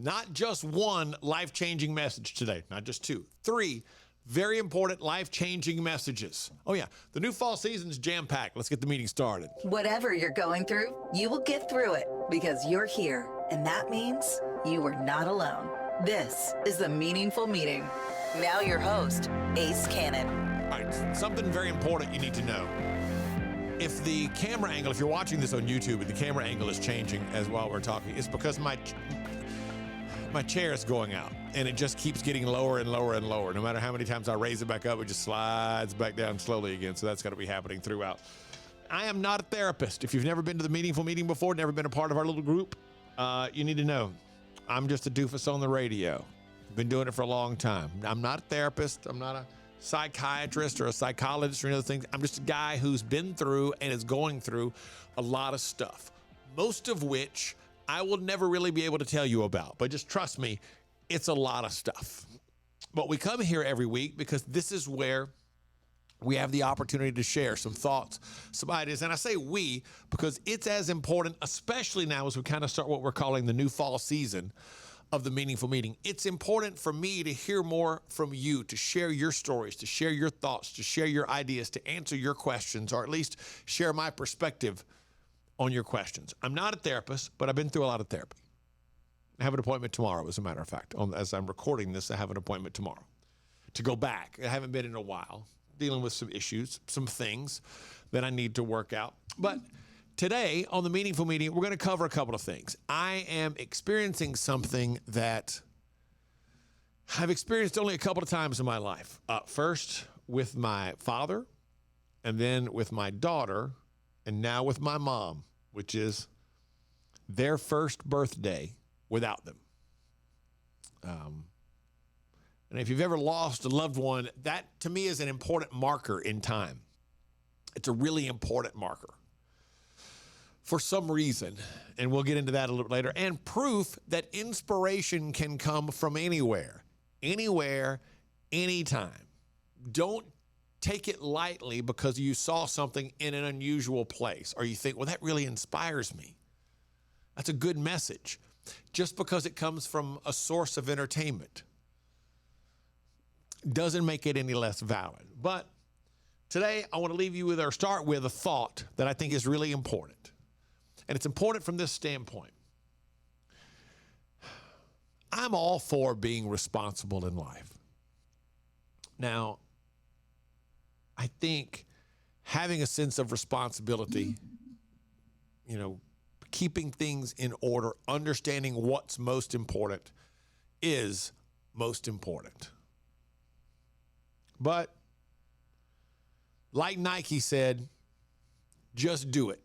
Not just one life-changing message today, not just two, three very important life-changing messages. Oh yeah, the new fall season's jam-packed. Let's get the meeting started. Whatever you're going through, you will get through it because you're here. And that means you are not alone. This is the Meaningful Meeting. Now your host, Ace Cannon. All right, something very important you need to know. If the camera angle, if you're watching this on YouTube and the camera angle is changing as while we're talking, it's because my chair is going out and it just keeps getting lower and lower and lower. No matter how many times I raise it back up, it just slides back down slowly again. So that's going to be happening throughout. I am not a therapist. If you've never been to the Meaningful Meeting before, never been a part of our little group, you need to know I'm just a doofus on the radio. Been doing it for a long time. I'm not a therapist. I'm not a psychiatrist or a psychologist or any other things. I'm just a guy who's been through and is going through a lot of stuff, most of which I will never really be able to tell you about. But just trust me, it's a lot of stuff. But we come here every week because this is where we have the opportunity to share some thoughts, some ideas. And I say we because it's as important, especially now as we kind of start what we're calling the new fall season of the Meaningful Meeting. It's important for me to hear more from you, to share your stories, to share your thoughts, to share your ideas, to answer your questions, or at least share my perspective on your questions. I'm not a therapist, but I've been through a lot of therapy. I have an appointment tomorrow, as a matter of fact. As I'm recording this, I have an appointment tomorrow to go back. I haven't been in a while, dealing with some issues, some things that I need to work out. But today on the Meaningful Meeting, we're going to cover a couple of things. I am experiencing something that I've experienced only a couple of times in my life. First with my father, and then with my daughter, and now with my mom, which is their first birthday without them. And if you've ever lost a loved one, that to me is an important marker in time. It's a really important marker for some reason, and we'll get into that a little bit later, and proof that inspiration can come from anywhere, anytime. Don't take it lightly because you saw something in an unusual place, or you think, well, that really inspires me. That's a good message. Just because it comes from a source of entertainment doesn't make it any less valid. But today I want to leave you with, or start with, a thought that I think is really important. And it's important from this standpoint. I'm all for being responsible in life. Now, I think having a sense of responsibility, keeping things in order, understanding what's most important is most important. But like Nike said, just do it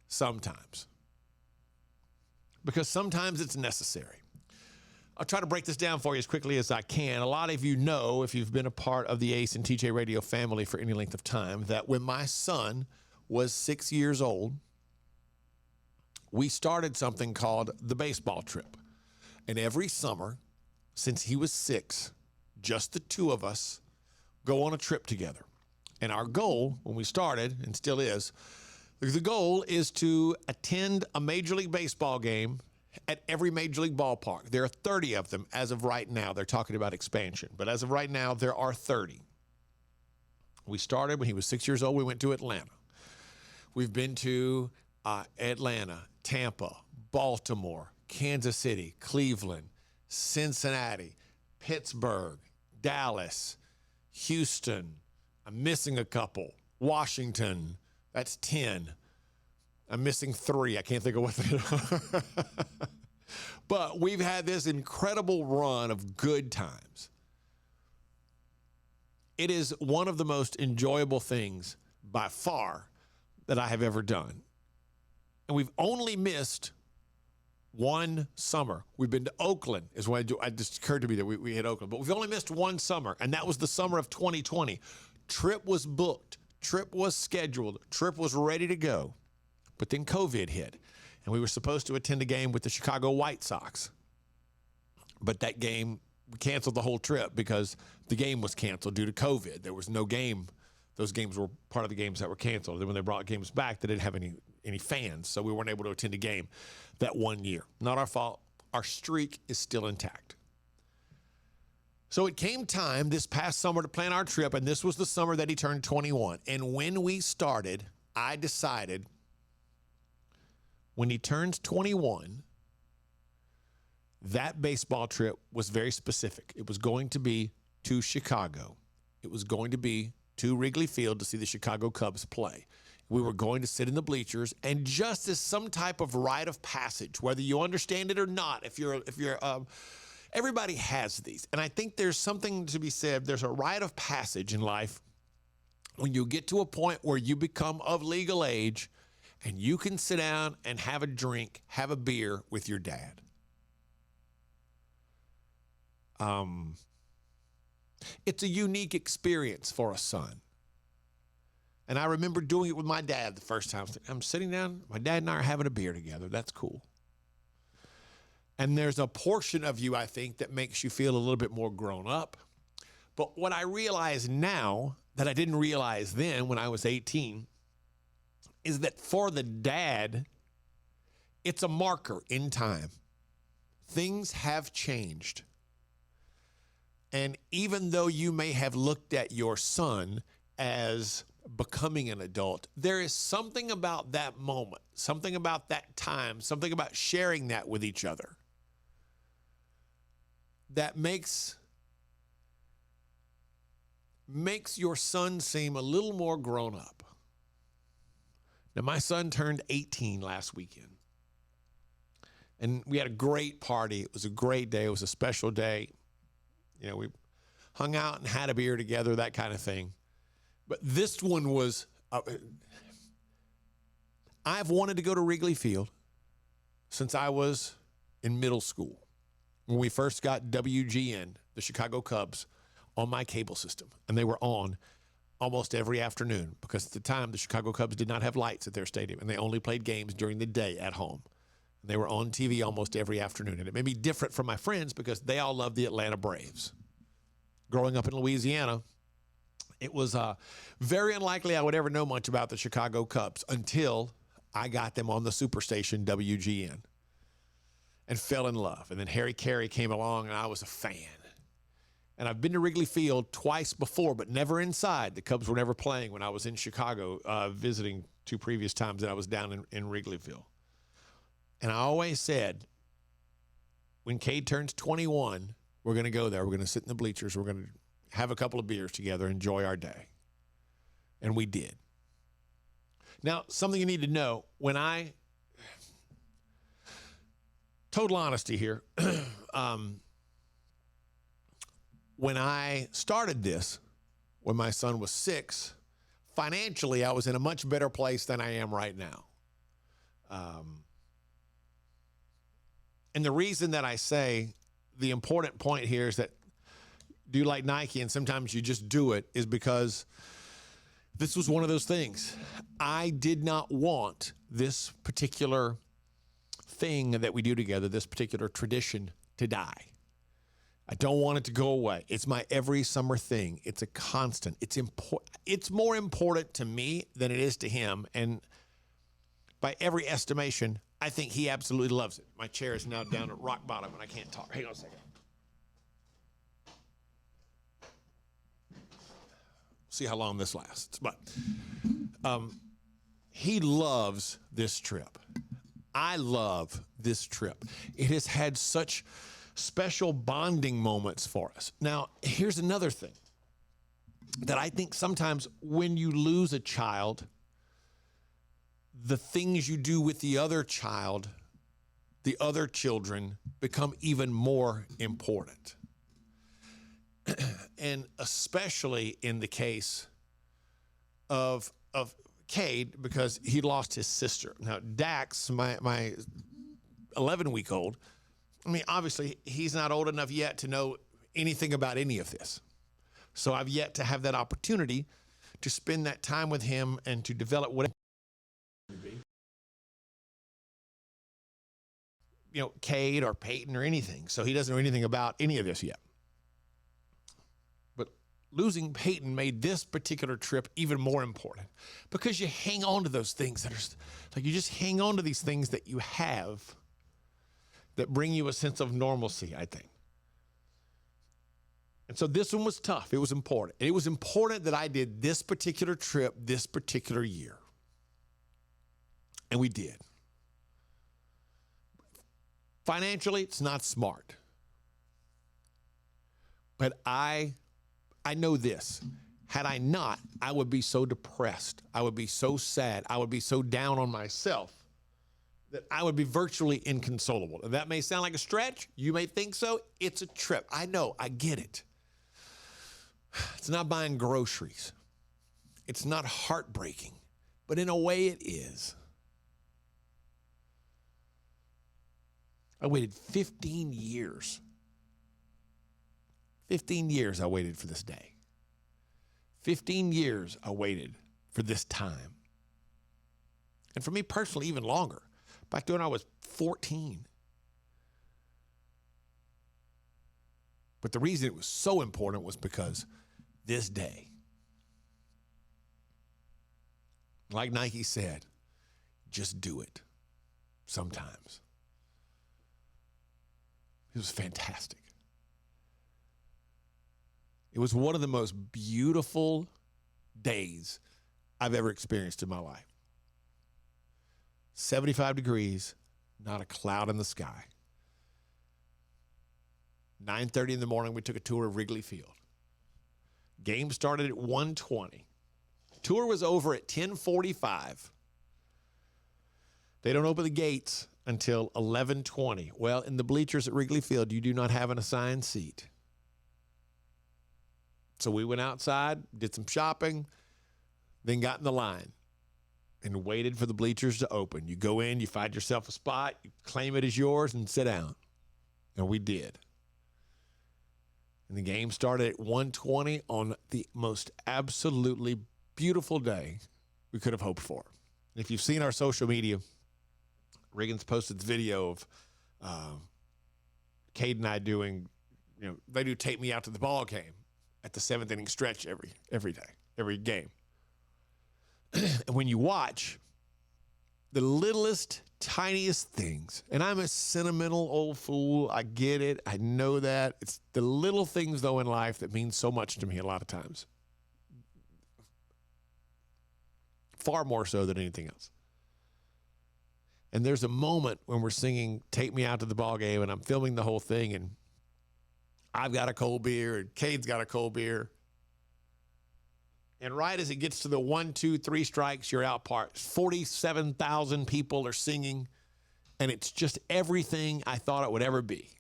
sometimes. Because sometimes it's necessary. I'll try to break this down for you as quickly as I can. A lot of you know, if you've been a part of the Ace and TJ Radio family for any length of time, that when my son was 6 years old, we started something called the baseball trip. And every summer, since he was 6, just the two of us go on a trip together. And our goal when we started, and still is, the goal is to attend a Major League Baseball game at every major league ballpark. There are 30 of them as of right now. They're talking about expansion, but as of right now, there are 30. We started when he was 6 years old. We went to Atlanta. We've been to Atlanta, Tampa, Baltimore, Kansas City, Cleveland, Cincinnati, Pittsburgh, Dallas, Houston. I'm missing a couple. Washington. That's 10. I'm missing 3. I can't think of what they are. But we've had this incredible run of good times. It is one of the most enjoyable things by far that I have ever done. And we've only missed one summer. We've been to Oakland is when it just occurred to me that we hit Oakland. But we've only missed one summer, and that was the summer of 2020. Trip was booked. Trip was scheduled. Trip was ready to go. But then COVID hit, and we were supposed to attend a game with the Chicago White Sox. But that game, we canceled the whole trip because the game was canceled due to COVID. There was no game. Those games were part of the games that were canceled. Then when they brought games back, they didn't have any fans, so we weren't able to attend a game that one year. Not our fault. Our streak is still intact. So it came time this past summer to plan our trip, and this was the summer that he turned 21. And when we started, I decided when he turns 21, that baseball trip was very specific. It was going to be to Chicago. It was going to be to Wrigley Field to see the Chicago Cubs play. We were going to sit in the bleachers, and just as some type of rite of passage, whether you understand it or not, everybody has these. And I think there's something to be said. There's a rite of passage in life when you get to a point where you become of legal age and you can sit down and have a drink, have a beer with your dad. It's a unique experience for a son. And I remember doing it with my dad the first time. I'm sitting down, my dad and I are having a beer together. That's cool. And there's a portion of you, I think, that makes you feel a little bit more grown up. But what I realize now that I didn't realize then when I was 18 is that for the dad, it's a marker in time. Things have changed. And even though you may have looked at your son as becoming an adult, there is something about that moment, something about that time, something about sharing that with each other that makes your son seem a little more grown up. Now, my son turned 18 last weekend, and we had a great party. It was a great day. It was a special day. You know, we hung out and had a beer together, that kind of thing. But this one was, I've wanted to go to Wrigley Field since I was in middle school, when we first got WGN, the Chicago Cubs, on my cable system. And they were on almost every afternoon because at the time, the Chicago Cubs did not have lights at their stadium, and they only played games during the day at home. And they were on TV almost every afternoon. And it made me different from my friends because they all loved the Atlanta Braves. Growing up in Louisiana, it was very unlikely I would ever know much about the Chicago Cubs until I got them on the superstation WGN and fell in love. And then Harry Carey came along, and I was a fan. And I've been to Wrigley Field twice before, but never inside. The Cubs were never playing when I was in Chicago, visiting 2 previous times that I was down in Wrigleyville. And I always said, when Cade turns 21, we're going to go there. We're going to sit in the bleachers. We're going to have a couple of beers together, enjoy our day. And we did. Now, something you need to know, total honesty here, when I started this, when my son was 6, financially, I was in a much better place than I am right now. And the reason that I say the important point here is that do you like Nike and sometimes you just do it is because this was one of those things. I did not want this particular thing that we do together, this particular tradition, to die. I don't want it to go away. It's my every summer thing. It's a constant. It's more important to me than it is to him. And by every estimation, I think he absolutely loves it. My chair is now down at rock bottom and I can't talk. Hang on a second. See how long this lasts. But he loves this trip. I love this trip. It has had such special bonding moments for us. Now, here's another thing that I think sometimes when you lose a child, the things you do with the other child, the other children, become even more important. And especially in the case of Cade, because he lost his sister. Now, Dax, my 11-week-old, I mean, obviously, he's not old enough yet to know anything about any of this. So I've yet to have that opportunity to spend that time with him and to develop whatever. You know, Cade or Peyton or anything. So he doesn't know anything about any of this yet. But losing Peyton made this particular trip even more important because you hang on to those things that are like you just hang on to these things that you have that bring you a sense of normalcy, I think. And so this one was tough. It was important. And it was important that I did this particular trip this particular year. And we did. Financially, it's not smart. But I know this. Had I not, I would be so depressed. I would be so sad. I would be so down on myself that I would be virtually inconsolable. And that may sound like a stretch. You may think so. It's a trip. I know. I get it. It's not buying groceries. It's not heartbreaking. But in a way, it is. I waited 15 years. 15 years I waited for this day. 15 years I waited for this time. And for me personally, even longer. Back to when I was 14. But the reason it was so important was because this day, like Nike said, just do it sometimes. It was fantastic. It was one of the most beautiful days I've ever experienced in my life. 75 degrees, not a cloud in the sky. 9:30 in the morning, we took a tour of Wrigley Field. Game started at 1:20. Tour was over at 10:45. They don't open the gates until 11:20. Well, in the bleachers at Wrigley Field, you do not have an assigned seat. So we went outside, did some shopping, then got in the line and waited for the bleachers to open. You go in, you find yourself a spot, you claim it as yours, and sit down. And we did. And the game started at 1:20 on the most absolutely beautiful day we could have hoped for. And if you've seen our social media, Reagan's posted this video of Cade and I doing, they do Take Me Out to the Ball Game at the 7th inning stretch every day, every game. And when you watch the littlest, tiniest things, and I'm a sentimental old fool, I get it, I know that. It's the little things, though, in life that mean so much to me a lot of times. Far more so than anything else. And there's a moment when we're singing Take Me Out to the Ball Game, and I'm filming the whole thing, and I've got a cold beer, and Cade's got a cold beer. And right as it gets to the 1, 2, 3 strikes, you're out part. 47,000 people are singing, and it's just everything I thought it would ever be.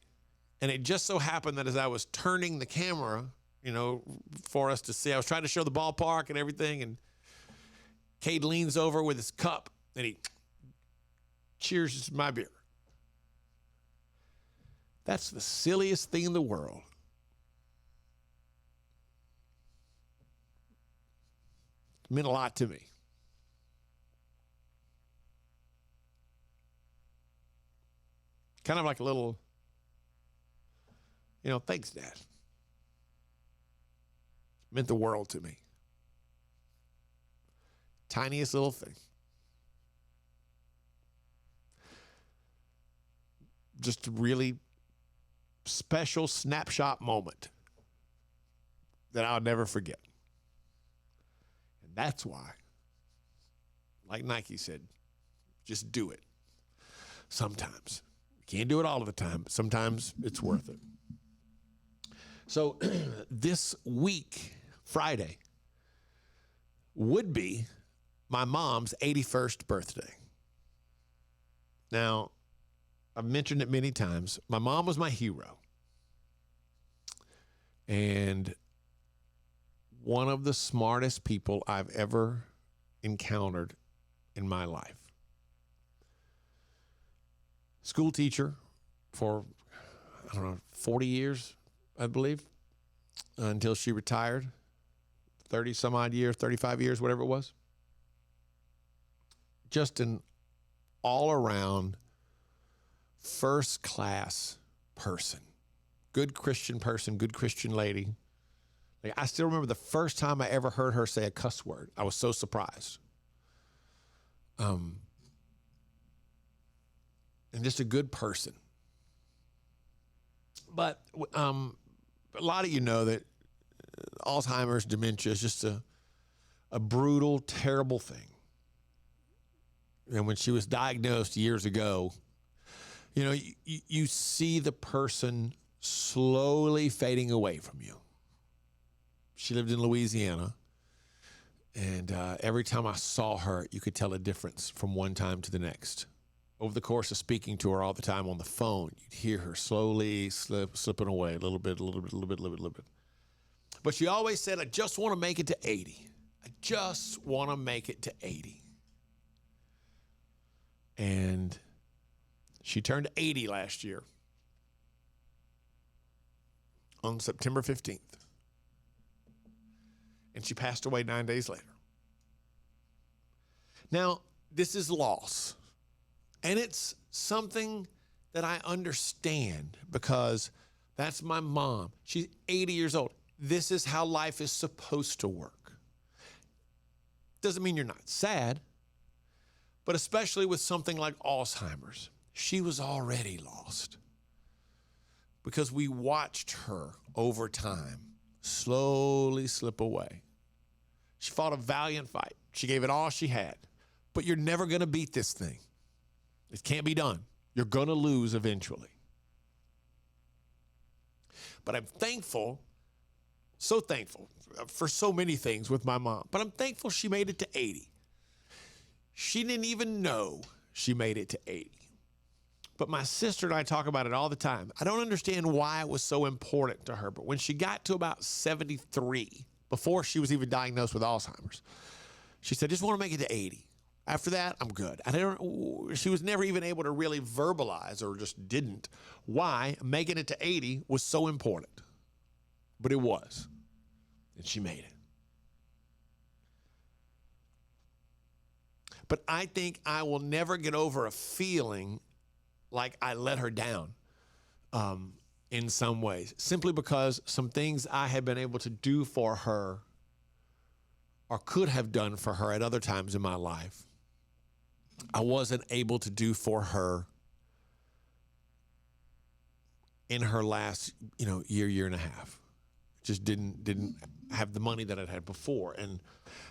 And it just so happened that as I was turning the camera, for us to see, I was trying to show the ballpark and everything, and Cade leans over with his cup, and he cheers my beer. That's the silliest thing in the world. It meant a lot to me. Kind of like a little, thanks, Dad. It meant the world to me. Tiniest little thing. Just a really special snapshot moment that I'll never forget. And that's why, like Nike said, just do it. Sometimes. You can't do it all of the time, but sometimes it's worth it. So this week, Friday, would be my mom's 81st birthday. Now, I've mentioned it many times. My mom was my hero. And one of the smartest people I've ever encountered in my life. School teacher for, 40 years, I believe, until she retired. 30 some odd years, 35 years, whatever it was. Just an all around first class person, good Christian person, good Christian lady. Like, I still remember the first time I ever heard her say a cuss word. I was so surprised. And just a good person. But a lot of you know that Alzheimer's, dementia is just a brutal, terrible thing. And when she was diagnosed years ago, you know, you see the person slowly fading away from you. She lived in Louisiana, and every time I saw her, you could tell a difference from one time to the next. Over the course of speaking to her all the time on the phone, you'd hear her slowly slipping away a little bit. But she always said, I just want to make it to 80. I just want to make it to 80. And she turned 80 last year on September 15th. And she passed away 9 days later. Now, this is loss. And it's something that I understand because that's my mom. She's 80 years old. This is how life is supposed to work. Doesn't mean you're not sad, but especially with something like Alzheimer's, she was already lost because we watched her over time slowly slip away. She fought a valiant fight. She gave it all she had, but you're never going to beat this thing. It can't be done. You're going to lose eventually. But I'm thankful, so thankful for so many things with my mom. But I'm thankful she made it to 80. She didn't even know she made it to 80. But my sister and I talk about it all the time. I don't understand why it was so important to her. But when she got to about 73, before she was even diagnosed with Alzheimer's, she said, just want to make it to 80. After that, I'm good. She was never even able to really verbalize, or just didn't, why making it to 80 was so important. But it was. And she made it. But I think I will never get over a feeling like I let her down in some ways, simply because some things I had been able to do for her or could have done for her at other times in my life, I wasn't able to do for her in her last, year and a half. Just didn't have the money that I'd had before. And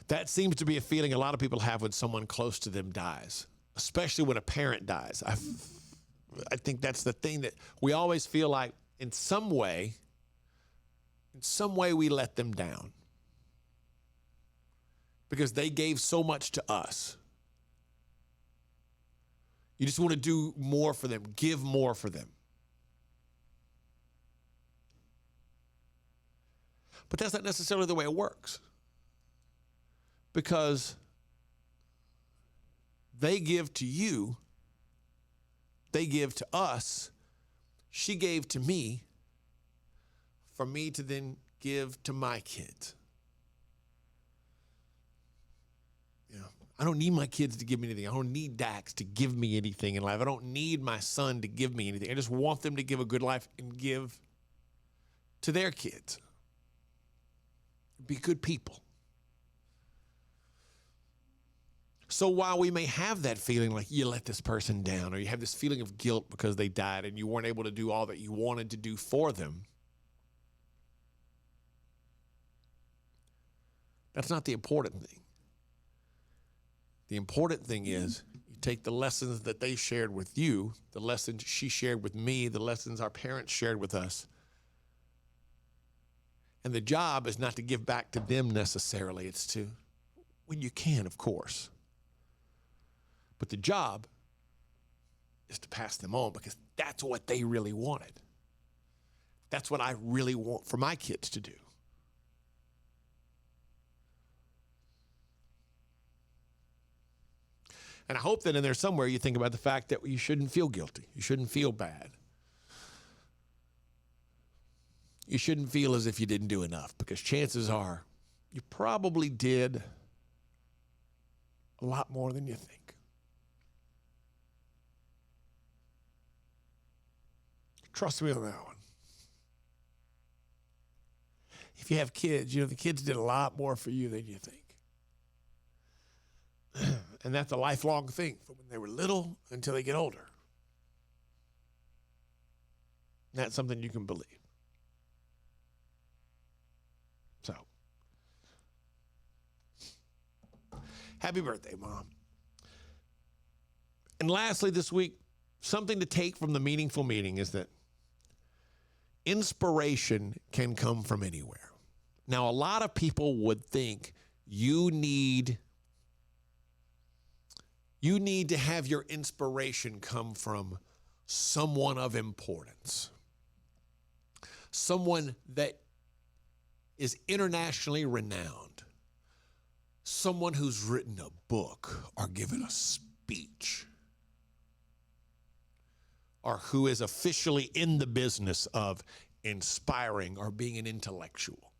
that seems to be a feeling a lot of people have when someone close to them dies, especially when a parent dies. I think that's the thing that we always feel like in some way we let them down because they gave so much to us. You just want to do more for them, give more for them. But that's not necessarily the way it works, because they give to you, they give to us, she gave to me, for me to then give to my kids. I don't need my kids to give me anything. I don't need Dax to give me anything in life. I don't need my son to give me anything. I just want them to give a good life and give to their kids. Be good people. So while we may have that feeling like you let this person down, or you have this feeling of guilt because they died and you weren't able to do all that you wanted to do for them, that's not the important thing. The important thing is you take the lessons that they shared with you, the lessons she shared with me, the lessons our parents shared with us. And the job is not to give back to them necessarily. It's to, when you can, of course. But the job is to pass them on, because that's what they really wanted. That's what I really want for my kids to do. And I hope that in there somewhere you think about the fact that you shouldn't feel guilty. You shouldn't feel bad. You shouldn't feel as if you didn't do enough, because chances are you probably did a lot more than you think. Trust me on that one. If you have kids, the kids did a lot more for you than you think. And that's a lifelong thing, from when they were little until they get older. That's something you can believe. So, happy birthday, Mom. And lastly, this week, something to take from the meaningful meeting is that inspiration can come from anywhere. Now, a lot of people would think you need to have your inspiration come from someone of importance, someone that is internationally renowned, someone who's written a book or given a speech, or who is officially in the business of inspiring or being an intellectual.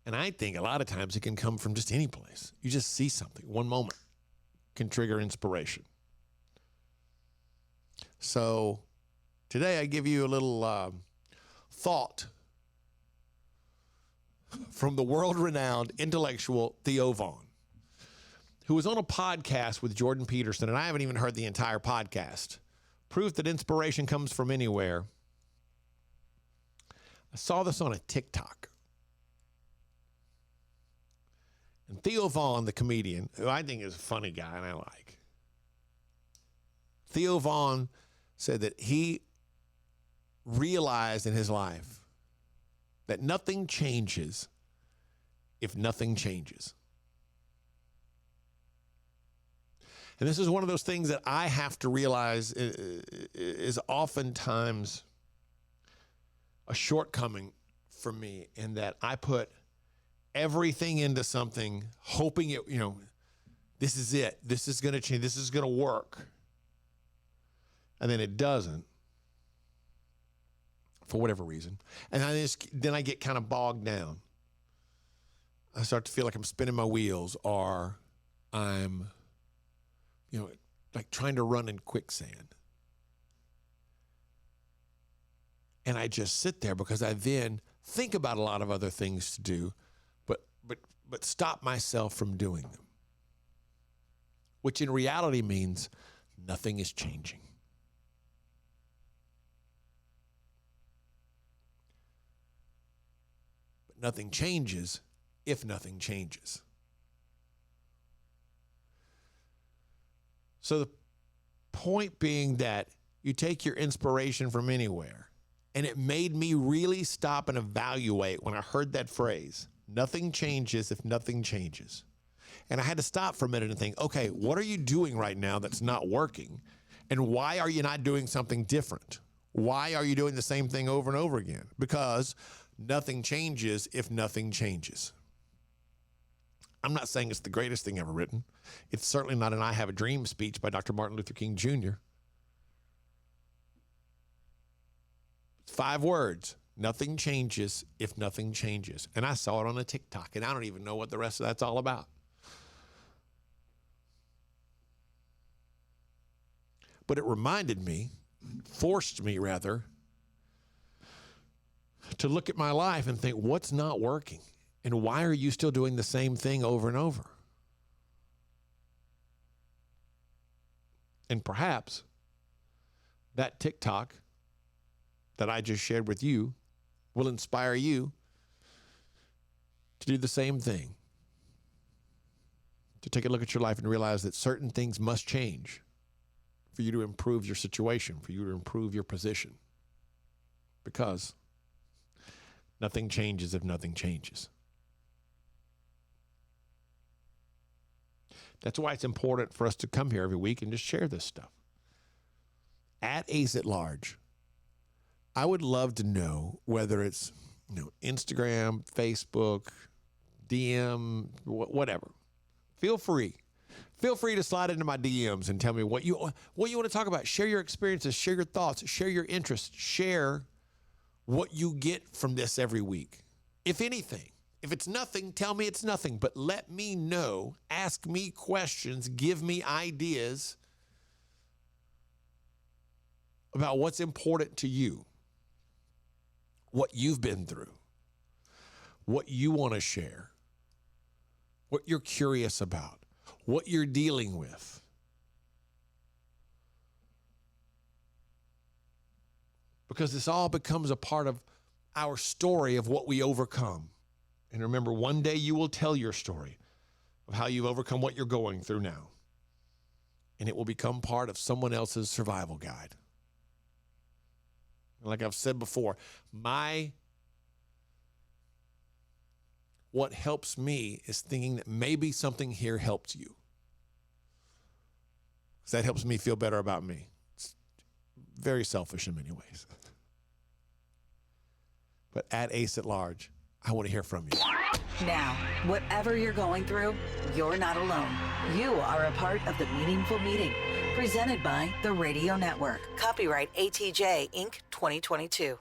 And I think a lot of times it can come from just any place. You just see something, one moment can trigger inspiration. So today I give you a little thought from the world-renowned intellectual Theo Vaughn, who was on a podcast with Jordan Peterson, and I haven't even heard the entire podcast. Proof that inspiration comes from anywhere. I saw this on a TikTok. And Theo Vaughn, the comedian, who I think is a funny guy and I like, Theo Vaughn said that he realized in his life that nothing changes if nothing changes. And this is one of those things that I have to realize is oftentimes a shortcoming for me, in that I put everything into something hoping it, this is it. This is going to change. This is going to work. And then it doesn't, for whatever reason. And then I get kind of bogged down. I start to feel like I'm spinning my wheels, or I'm, like trying to run in quicksand. And I just sit there because I then think about a lot of other things to do, but stop myself from doing them, which in reality means nothing is changing. But nothing changes if nothing changes. So the point being that you take your inspiration from anywhere, and it made me really stop and evaluate when I heard that phrase, nothing changes if nothing changes. And I had to stop for a minute and think, okay, what are you doing right now that's not working? And why are you not doing something different? Why are you doing the same thing over and over again? Because nothing changes if nothing changes. I'm not saying it's the greatest thing ever written. It's certainly not an I Have a Dream speech by Dr. Martin Luther King Jr. It's 5 words. Nothing changes if nothing changes. And I saw it on a TikTok, and I don't even know what the rest of that's all about. But it reminded me, forced me rather, to look at my life and think, what's not working? And why are you still doing the same thing over and over? And perhaps that TikTok that I just shared with you will inspire you to do the same thing. To take a look at your life and realize that certain things must change for you to improve your situation, for you to improve your position. Because nothing changes if nothing changes. That's why it's important for us to come here every week and just share this stuff. At Ace at Large, I would love to know whether it's Instagram, Facebook, DM, whatever. Feel free to slide into my DMs and tell me what you want to talk about. Share your experiences, share your thoughts, share your interests, share what you get from this every week. If anything. If it's nothing, tell me it's nothing, but let me know, ask me questions, give me ideas about what's important to you, what you've been through, what you want to share, what you're curious about, what you're dealing with. because this all becomes a part of our story of what we overcome. And remember, one day you will tell your story of how you've overcome what you're going through now. And it will become part of someone else's survival guide. Like I've said before, what helps me is thinking that maybe something here helped you. Because that helps me feel better about me. It's very selfish in many ways. But at Ace at Large, I want to hear from you. Now, whatever you're going through, you're not alone. You are a part of the Meaningful Meeting, presented by the Radio Network. Copyright ATJ Inc. 2022.